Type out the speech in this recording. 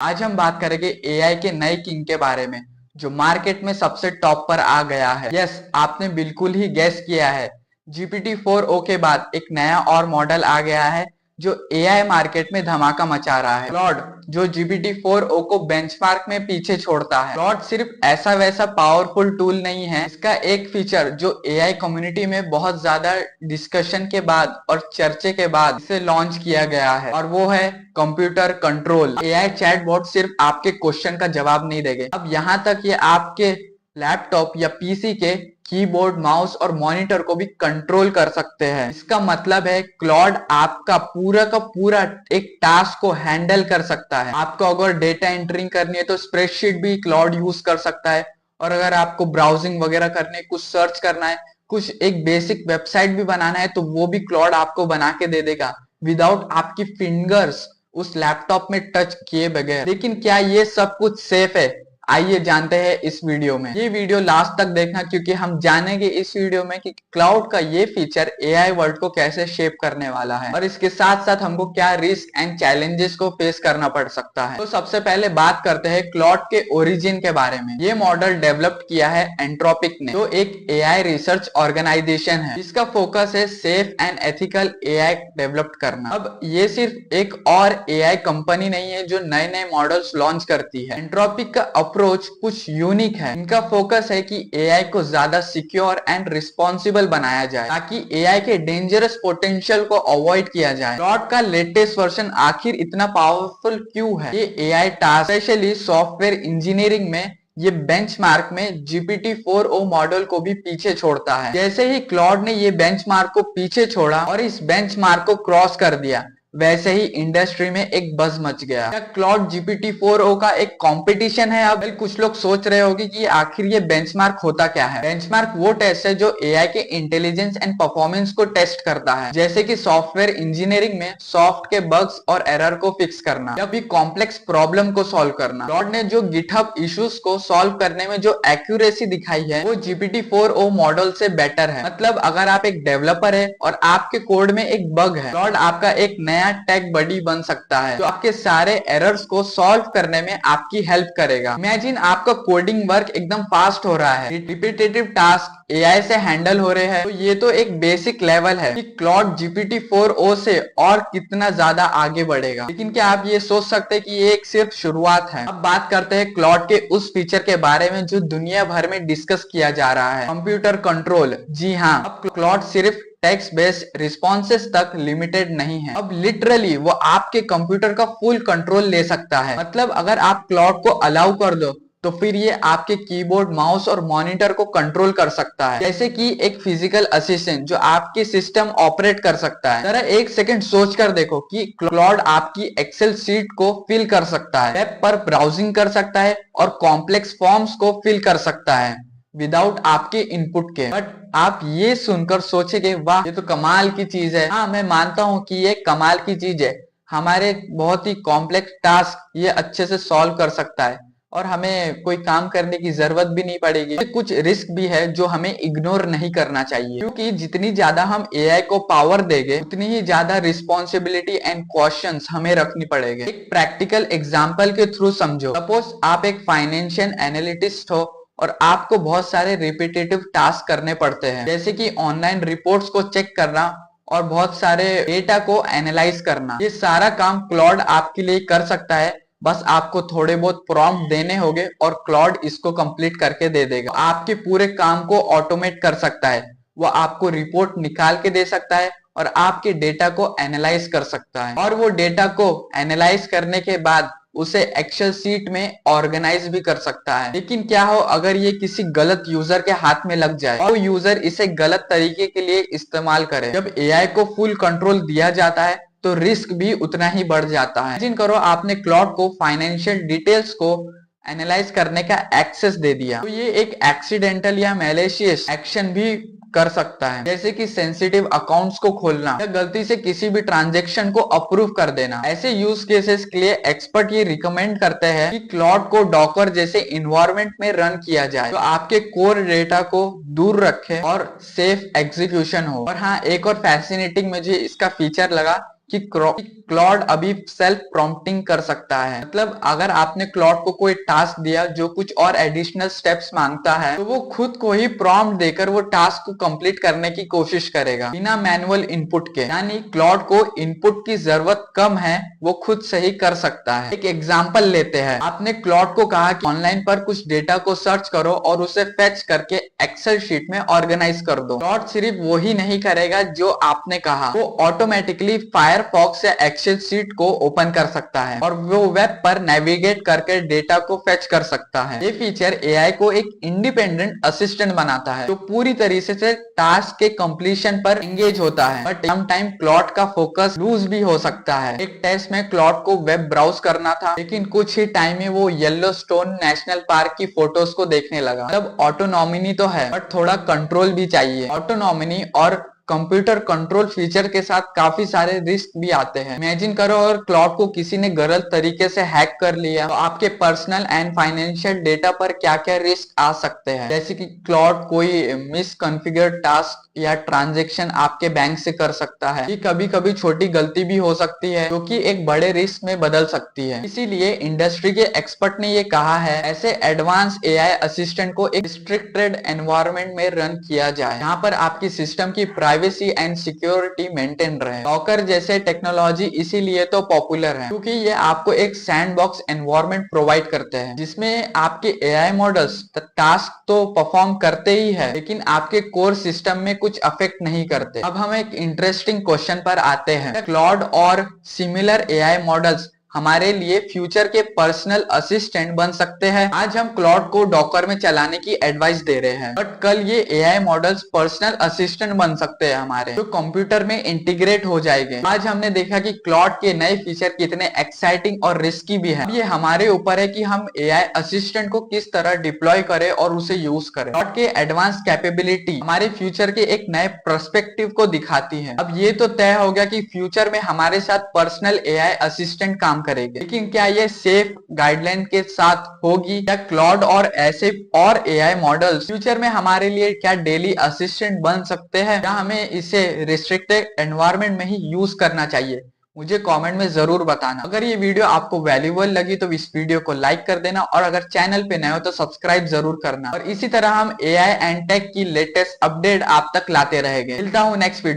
आज हम बात करेंगे एआई के नए किंग के बारे में जो मार्केट में सबसे टॉप पर आ गया है। यस, आपने बिल्कुल ही गैस किया है। जीपीटी 4o के बाद एक नया और मॉडल आ गया है जो एआई मार्केट में धमाका मचा रहा है। क्लॉड, जो जीपीटी 4o को बेंचमार्क में पीछे छोड़ता है। क्लॉड सिर्फ ऐसा वैसा पावरफुल टूल नहीं है, इसका एक फीचर जो एआई कम्युनिटी में बहुत ज्यादा डिस्कशन के बाद और चर्चे के बाद इसे लॉन्च किया गया है, और वो है कंप्यूटर कंट्रोल। एआई चैटबॉट सिर्फ आपके क्वेश्चन का जवाब नहीं देंगे, अब यहाँ तक ये आपके लैपटॉप या पीसी के कीबोर्ड, माउस और मॉनिटर को भी कंट्रोल कर सकते हैं। इसका मतलब है क्लॉड आपका पूरा का पूरा एक टास्क को हैंडल कर सकता है। आपको अगर डेटा एंटरिंग करनी है तो स्प्रेडशीट भी क्लॉड यूज कर सकता है, और अगर आपको ब्राउजिंग वगैरह करनी है, कुछ सर्च करना है, कुछ एक बेसिक वेबसाइट भी बनाना है, तो वो भी क्लॉड आपको बना के दे देगा विदाउट आपकी फिंगर्स उस लैपटॉप में टच किए बगैर। लेकिन क्या ये सब कुछ सेफ है? आइए जानते हैं इस वीडियो में। ये वीडियो लास्ट तक देखना, क्योंकि हम जानेंगे इस वीडियो में कि क्लाउड का ये फीचर एआई वर्ल्ड को कैसे शेप करने वाला है, और इसके साथ साथ हमको क्या रिस्क एंड चैलेंजेस को फेस करना पड़ सकता है। तो सबसे पहले बात करते हैं क्लाउड के ओरिजिन के बारे में। ये मॉडल डेवलप किया है एंट्रोपिक ने, जो एक एआई रिसर्च ऑर्गेनाइजेशन है। इसका फोकस है safe and ethical AI develop करना। अब ये सिर्फ एक और एआई कंपनी नहीं है जो नए नए मॉडल्स लॉन्च करती है। एंट्रोपिक का अप्रोच कुछ यूनिक है। इनका फोकस है कि एआई को ज्यादा सिक्योर एंड रिस्पॉन्सिबल बनाया जाए, ताकि एआई के डेंजरस पोटेंशियल को अवॉइड किया जाए। क्लॉड का लेटेस्ट वर्जन आखिर इतना पावरफुल क्यों है? ये AI task, specially software engineering में, ये बेंचमार्क में जीपीटी 4o मॉडल को भी पीछे छोड़ता है। जैसे ही क्लॉड ने ये बेंचमार्क को पीछे छोड़ा और इस बेंचमार्क को क्रॉस कर दिया, वैसे ही इंडस्ट्री में एक बज मच गया। क्या क्लॉड जीपीटी 4o का एक कंपटीशन है? अब कुछ लोग सोच रहे होंगे कि आखिर ये बेंचमार्क होता क्या है। बेंचमार्क वो टेस्ट है जो एआई के इंटेलिजेंस एंड परफॉर्मेंस को टेस्ट करता है, जैसे कि सॉफ्टवेयर इंजीनियरिंग में सॉफ्ट के बग्स और एरर को फिक्स करना या भी कॉम्प्लेक्स प्रॉब्लम को सॉल्व करना। क्लॉड ने जो गिटहब इश्यूज को सॉल्व करने में जो एक्यूरेसी दिखाई है, वो जीपीटी 4o मॉडल से बेटर है। मतलब अगर आप एक डेवलपर है और आपके कोड में एक बग है, क्लॉड आपका एक नया टेक बडी बन सकता है जो आपके सारे एरर्स को सॉल्व करने में आपकी हेल्प करेगा। इमेजिन आपका कोडिंग वर्क एकदम फास्ट हो रहा है, रिपीटेटिव टास्क एआई से हैंडल हो रहे हैं, तो ये तो एक बेसिक लेवल है कि क्लॉड जीपीटी 4o से और कितना ज्यादा आगे बढ़ेगा। लेकिन क्या आप ये सोच सकते हैं कि ये एक सिर्फ शुरुआत है? अब बात करते हैं क्लॉड के उस फीचर के बारे में जो दुनिया भर में डिस्कस किया जा रहा है, कंप्यूटर कंट्रोल। जी हाँ, अब क्लॉड सिर्फ टेक्स्ट बेस्ड रिस्पॉन्सेस तक लिमिटेड नहीं है। अब लिटरली वो आपके कंप्यूटर का फुल कंट्रोल ले सकता है। मतलब अगर आप क्लॉड को अलाउ कर दो तो फिर ये आपके कीबोर्ड, माउस और मॉनिटर को कंट्रोल कर सकता है, जैसे कि एक फिजिकल असिस्टेंट जो आपके सिस्टम ऑपरेट कर सकता है। जरा एक सेकंड सोच कर देखो कि क्लॉड आपकी एक्सेल शीट को फिल कर सकता है, वेब पर ब्राउजिंग कर सकता है और कॉम्प्लेक्स फॉर्म्स को फिल कर सकता है विदाउट आपके इनपुट के। बट आप ये सुनकर सोचेंगे, वाह ये तो कमाल की चीज है। हाँ, मैं मानता हूँ कि ये कमाल की चीज है। हमारे बहुत ही कॉम्प्लेक्स टास्क ये अच्छे से सॉल्व कर सकता है और हमें कोई काम करने की जरूरत भी नहीं पड़ेगी। कुछ रिस्क भी है जो हमें इग्नोर नहीं करना चाहिए, क्योंकि जितनी ज्यादा हम एआई को पावर देंगे उतनी ही ज्यादा रिस्पॉन्सिबिलिटी एंड क्वेश्चंस हमें रखनी पड़ेगी। एक प्रैक्टिकल एग्जांपल के थ्रू समझो। सपोज आप एक फाइनेंशियल एनालिटिस्ट हो और आपको बहुत सारे रिपीटेटिव टास्क करने पड़ते हैं, जैसे कि ऑनलाइन रिपोर्ट्स को चेक करना और बहुत सारे डेटा को एनालाइज करना। ये सारा काम क्लॉड आपके लिए कर सकता है। बस आपको थोड़े बहुत प्रॉम्प्ट देने होंगे और क्लॉड इसको कंप्लीट करके दे देगा। आपके पूरे काम को ऑटोमेट कर सकता है। वो आपको रिपोर्ट निकाल के दे सकता है और आपके डेटा को एनालाइज कर सकता है, और वो डेटा को एनालाइज करने के बाद उसे एक्सेल सीट में ऑर्गेनाइज भी कर सकता है। लेकिन क्या हो अगर ये किसी गलत यूजर के हाथ में लग जाए और यूजर इसे गलत तरीके के लिए इस्तेमाल करे? जब एआई को फुल कंट्रोल दिया जाता है तो रिस्क भी उतना ही बढ़ जाता है। इमेजिन करो आपने क्लॉड को फाइनेंशियल डिटेल्स को एनालाइज करने का एक्सेस दे दिया, तो ये एक एक्सीडेंटल या मैलिशियस एक्शन भी कर सकता है, जैसे कि सेंसिटिव अकाउंट्स को खोलना या गलती से किसी भी ट्रांजैक्शन को अप्रूव कर देना। ऐसे यूज केसेस के लिए एक्सपर्ट ये रिकमेंड करते हैं कि क्लॉड को डॉकर जैसे इन्वायरमेंट में रन किया जाए, तो आपके कोर डेटा को दूर रखे और सेफ एग्जीक्यूशन हो। और हाँ, एक और फैसिनेटिंग मुझे इसका फीचर लगा कि क्लॉड अभी सेल्फ प्रॉम्प्टिंग कर सकता है। मतलब अगर आपने क्लॉड को कोई टास्क दिया जो कुछ और एडिशनल स्टेप्स मांगता है, तो वो खुद को ही प्रॉम्प्ट देकर वो टास्क को कंप्लीट करने की कोशिश करेगा बिना मैनुअल इनपुट के। यानी क्लॉड को इनपुट की जरूरत कम है, वो खुद से ही कर सकता है। एक एग्जांपल लेते हैं। आपने क्लॉड को कहा कि ऑनलाइन पर कुछ डेटा को सर्च करो और उसे फेच करके एक्सेल शीट में ऑर्गेनाइज कर दो। क्लॉड सिर्फ वही नहीं करेगा जो आपने कहा, वो ऑटोमेटिकली फायरफॉक्स या एक्सेल शीट को ओपन कर सकता है और वो वेब पर नेविगेट करके डेटा को फेच कर सकता है। ये फीचर एआई को एक इंडिपेंडेंट असिस्टेंट बनाता है जो पूरी तरीके से टास्क के कंप्लीशन पर एंगेज होता है। बट सम टाइम क्लॉड का फोकस लूज भी हो सकता है। एक टेस्ट में क्लॉड को वेब ब्राउज करना था, लेकिन कुछ ही टाइम में वो येलोस्टोन नेशनल पार्क की फोटोज को देखने लगा। मतलब ऑटोनॉमिनी तो है, बट थोड़ा कंट्रोल भी चाहिए। ऑटोनॉमिनी और कंप्यूटर कंट्रोल फीचर के साथ काफी सारे रिस्क भी आते हैं। इमेजिन करो और क्लाउड को किसी ने गलत तरीके से हैक कर लिया, तो आपके पर्सनल एंड फाइनेंशियल डेटा पर क्या क्या रिस्क आ सकते हैं। जैसे कि क्लाउड कोई मिसकॉन्फ़िगर टास्क या ट्रांजैक्शन आपके बैंक से कर सकता है। ये कभी कभी छोटी गलती भी हो सकती है जो कि एक बड़े रिस्क में बदल सकती है। इसीलिए इंडस्ट्री के एक्सपर्ट ने ये कहा है, ऐसे एडवांस एआई असिस्टेंट को एक रिस्ट्रिक्टेड एनवायरनमेंट में रन किया जाए, यहाँ पर आपकी सिस्टम की प्राइवेसी एंड सिक्योरिटी मेंटेन रहे। डॉकर जैसे टेक्नोलॉजी इसीलिए तो पॉपुलर है क्योंकि ये आपको एक सैंडबॉक्स एनवायरनमेंट प्रोवाइड करते हैं जिसमें आपके एआई मॉडल्स टास्क तो परफॉर्म करते ही है, लेकिन आपके कोर सिस्टम में कुछ अफेक्ट नहीं करते। अब हम एक इंटरेस्टिंग क्वेश्चन पर आते हैं। क्लॉड और सिमिलर एआई मॉडल्स हमारे लिए फ्यूचर के पर्सनल असिस्टेंट बन सकते हैं। आज हम क्लॉड को डॉकर में चलाने की एडवाइस दे रहे हैं, बट कल ये एआई मॉडल्स पर्सनल असिस्टेंट बन सकते हैं हमारे, जो कंप्यूटर में इंटीग्रेट हो जाएंगे। आज हमने देखा कि क्लॉड के नए फीचर कितने एक्साइटिंग और रिस्की भी है। ये हमारे ऊपर है कि हम एआई असिस्टेंट को किस तरह डिप्लॉय करें और उसे यूज करें। क्लॉड के एडवांस कैपेबिलिटी हमारे फ्यूचर के एक नए पर्सपेक्टिव को दिखाती है। अब ये तो तय हो गया कि फ्यूचर में हमारे साथ पर्सनल एआई असिस्टेंट काम करेंगे, लेकिन क्या ये सेफ गाइडलाइन के साथ होगी? क्या क्लॉड और ऐसे और एआई मॉडल्स फ्यूचर में हमारे लिए क्या डेली असिस्टेंट बन सकते हैं, या हमें इसे रिस्ट्रिक्टेड एनवायरनमेंट में ही यूज करना चाहिए? मुझे कमेंट में जरूर बताना। अगर ये वीडियो आपको वैल्यूएबल लगी तो इस वीडियो को लाइक कर देना, और अगर चैनल पे नए हो तो सब्सक्राइब जरूर करना। और इसी तरह हम एआई एंड टेक की लेटेस्ट अपडेट आप तक लाते रहेंगे। मिलता हूँ नेक्स्ट वीडियो।